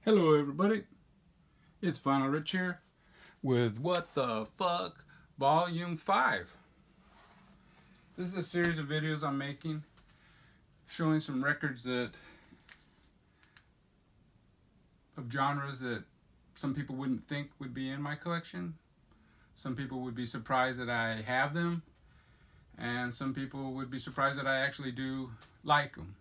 Hello everybody, it's Vinyl Richie here with What the Fuck Volume 5. This is a series of videos I'm making showing some records of genres that some people wouldn't think would be in my collection. Some people would be surprised that I have them, and some people would be surprised that I actually do like them.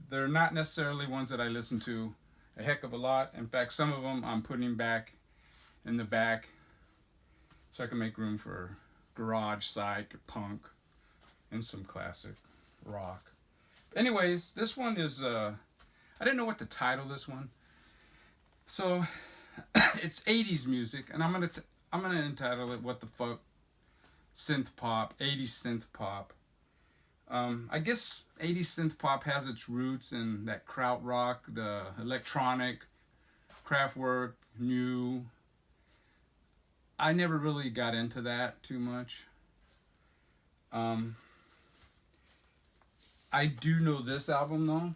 They're not necessarily ones that I listen to a heck of a lot. In fact, some of them I'm putting back in the back so I can make room for garage, psych, punk, and some classic rock. Anyways, this one is, I didn't know what to title this one. So, it's 80s music, and I'm gonna entitle it What the Fuck Synth Pop, 80s Synth Pop. I guess 80s synth pop has its roots in that krautrock, the electronic, Kraftwerk, new. I never really got into that too much. I do know this album though,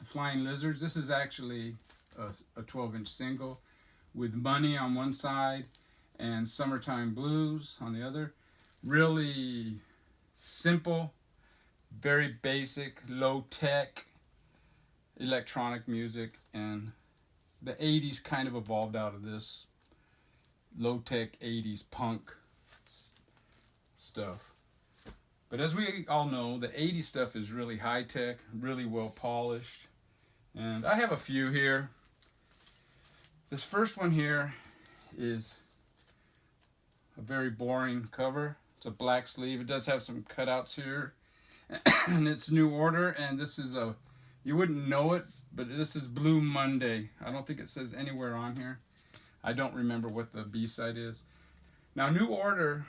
The Flying Lizards. This is actually a 12-inch single with Money on one side and Summertime Blues on the other. Really simple, very basic, low-tech electronic music, and the 80s kind of evolved out of this low-tech 80s punk stuff. But as we all know, the 80s stuff is really high-tech, really well-polished, and I have a few here. This first one here is a very boring cover. It's a black sleeve. It does have some cutouts here. And it's New Order, and this is you wouldn't know it, but this is Blue Monday. I don't think it says anywhere on here. I don't remember what the B-side is. Now, New Order,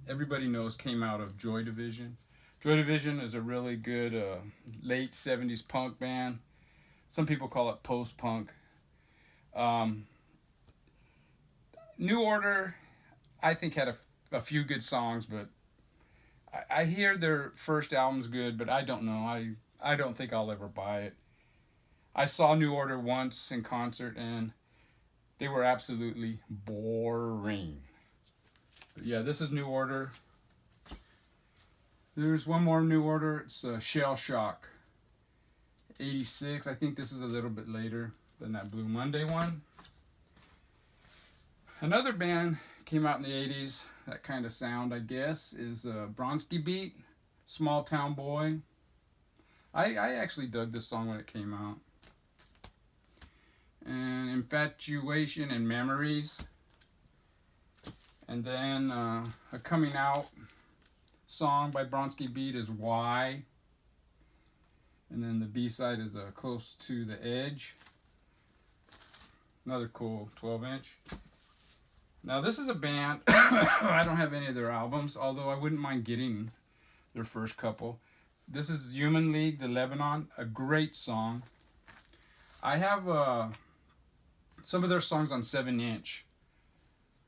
everybody knows, came out of Joy Division. Joy Division is a really good late 70s punk band. Some people call it post-punk. New Order, I think, had a few good songs, but I hear their first album's good, but I don't know. I don't think I'll ever buy it. I saw New Order once in concert, and they were absolutely boring. But yeah, this is New Order. There's one more New Order. It's Shell Shock, 86. I think this is a little bit later than that Blue Monday one. Another band came out in the 80s, that kind of sound, I guess, is Bronski beat, Small Town Boy. I actually dug this song when it came out. And Infatuation and Memories. And then a coming out song by Bronski beat is Why. And then the B-side is Close to the Edge. Another cool 12-inch. Now, this is a band, I don't have any of their albums, although I wouldn't mind getting their first couple. This is Human League, the Lebanon, a great song. I have some of their songs on 7-inch,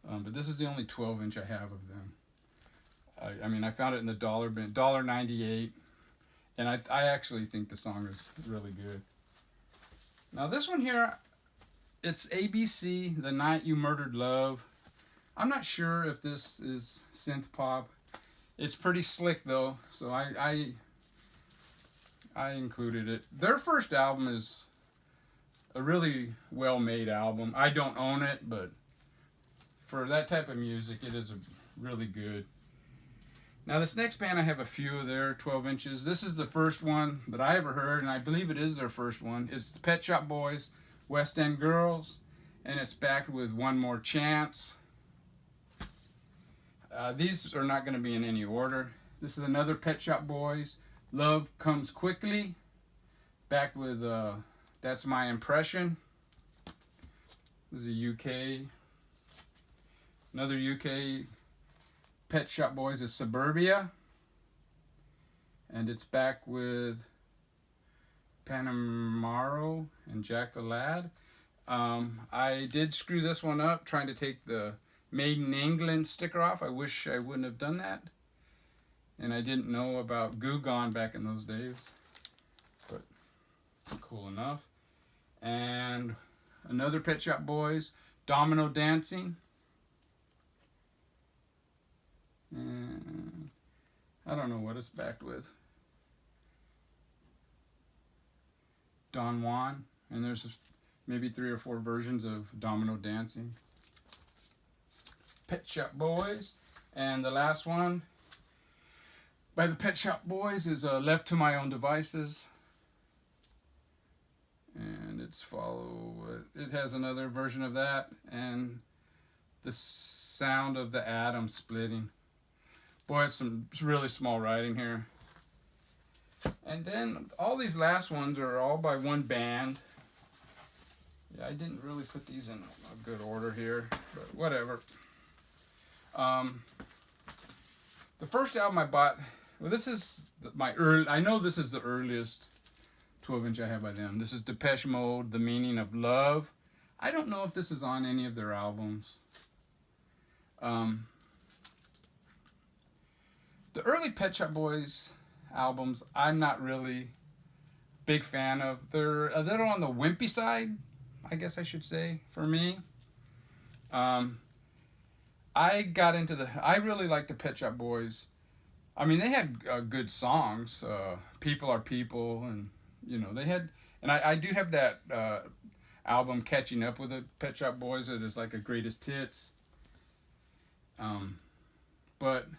but this is the only 12-inch I have of them. I mean, I found it in the dollar bin, $1.98, and I actually think the song is really good. Now, this one here, it's ABC, The Night You Murdered Love. I'm not sure if this is synth pop. It's pretty slick though, so I included it. Their first album is a really well-made album. I don't own it, but for that type of music, it is really good. Now, this next band, I have a few of their 12 inches. This is the first one that I ever heard, and I believe it is their first one. It's the Pet Shop Boys, West End Girls, and it's backed with One More Chance. These are not going to be in any order. This is another Pet Shop Boys, Love Comes Quickly, backed with That's My Impression. This is a UK. Another UK Pet Shop Boys is Suburbia, and it's back with Panamaro and Jack the Lad. I did screw this one up trying to take the Made in England sticker off. I wish I wouldn't have done that. And I didn't know about Goo Gone back in those days. But Cool enough. And another Pet Shop Boys, Domino Dancing. And I don't know what it's backed with. Don Juan. And there's maybe 3 or 4 versions of Domino Dancing. Pet Shop Boys. And the last one by the Pet Shop Boys is Left to My Own Devices. And it has another version of that, and the sound of the atom splitting. Boy, it's some really small writing here. And then all these last ones are all by one band. Yeah, I didn't really put these in a good order here, but whatever. The first album I bought, well, this is I know this is the earliest 12-inch I have by them. This is Depeche Mode, The Meaning of Love. I don't know if this is on any of their albums. The early Pet Shop Boys albums, I'm not really big fan of. They're a little on the wimpy side, I guess I should say, for me. I really like the Pet Shop Boys. I mean, they had good songs, People Are People, and they had, and I do have that album Catching Up with the Pet Shop Boys. It is like a greatest hits. But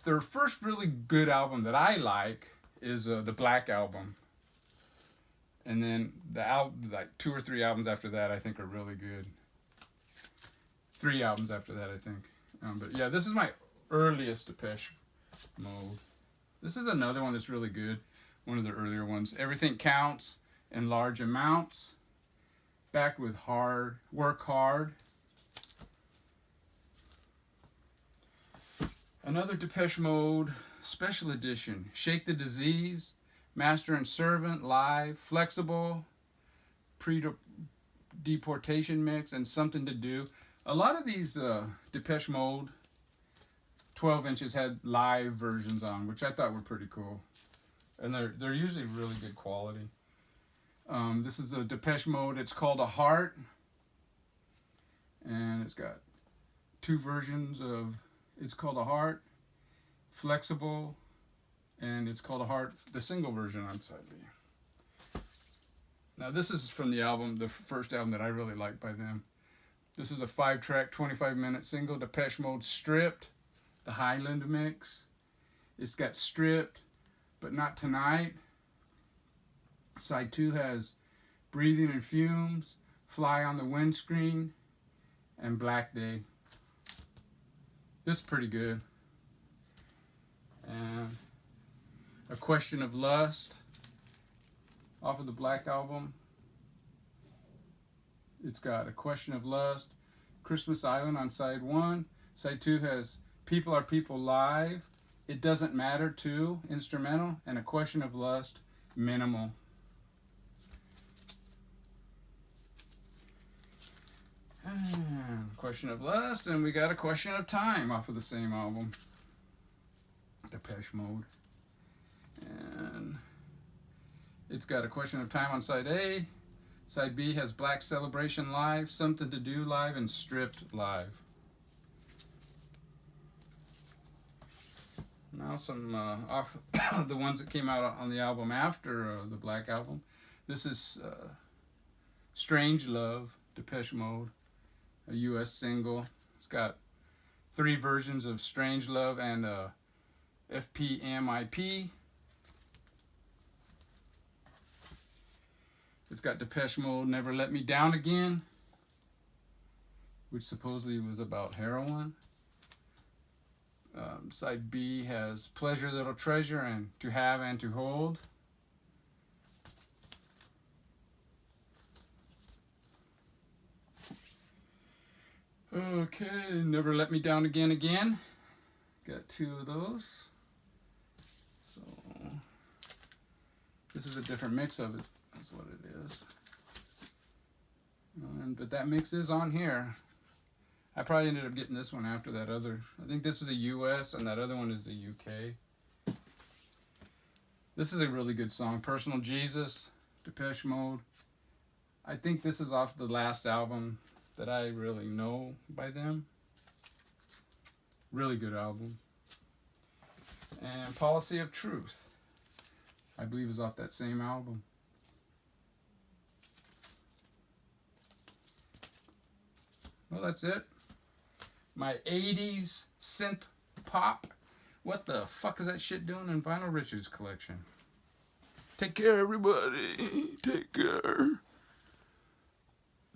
their first really good album that I like is the Black Album. And then like 2 or 3 albums after that I think are really good. 3 albums after that I think. But yeah, this is my earliest Depeche Mode. This is another one that's really good. One of the earlier ones. Everything Counts in Large Amounts. Back with Work Hard. Another Depeche Mode special edition. Shake the Disease. Master and Servant Live. Flexible. Pre-deportation mix. And Something to Do. A lot of these Depeche Mode 12 inches had live versions on, which I thought were pretty cool. And they're usually really good quality. This is a Depeche Mode. It's called A Heart. And it's got 2 versions of It's Called A Heart, Flexible, and It's Called A Heart, the single version on side B. Now this is from the first album that I really liked by them. This is a 5-track, 25-minute single, Depeche Mode Stripped, the Highland mix. It's got Stripped, But Not Tonight. Side 2 has Breathing in Fumes, Fly on the Windscreen, and Black Day. This is pretty good. And A Question of Lust, off of the Black Album. It's got A Question of Lust, Christmas Island on side 1. Side 2 has People Are People Live, It Doesn't Matter 2, instrumental, and A Question of Lust, minimal. And Question of Lust, and we got A Question of Time off of the same album. Depeche Mode. And it's got A Question of Time on side A. Side B has Black Celebration Live, Something to Do Live, and Stripped Live. Now some off the ones that came out on the album after the Black Album. This is Strange Love, Depeche Mode, a US single. It's got 3 versions of Strange Love and FPMIP. It's got Depeche Mode, Never Let Me Down Again, which supposedly was about heroin. Side B has Pleasure Little Treasure and To Have and To Hold. Okay, Never Let Me Down Again. Got 2 of those. So this is a different mix of it. That's what it is. But that mix is on here. I probably ended up getting this one after that other. I think this is the US and that other one is the UK. This is a really good song. Personal Jesus, Depeche Mode. I think this is off the last album that I really know by them. Really good album. And Policy of Truth, I believe, is off that same album. Well, that's it. My 80s synth pop. What the fuck is that shit doing in Vinyl Richie's collection? Take care, everybody. Take care.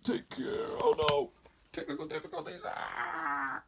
Take care. Oh no. Technical difficulties. Ah!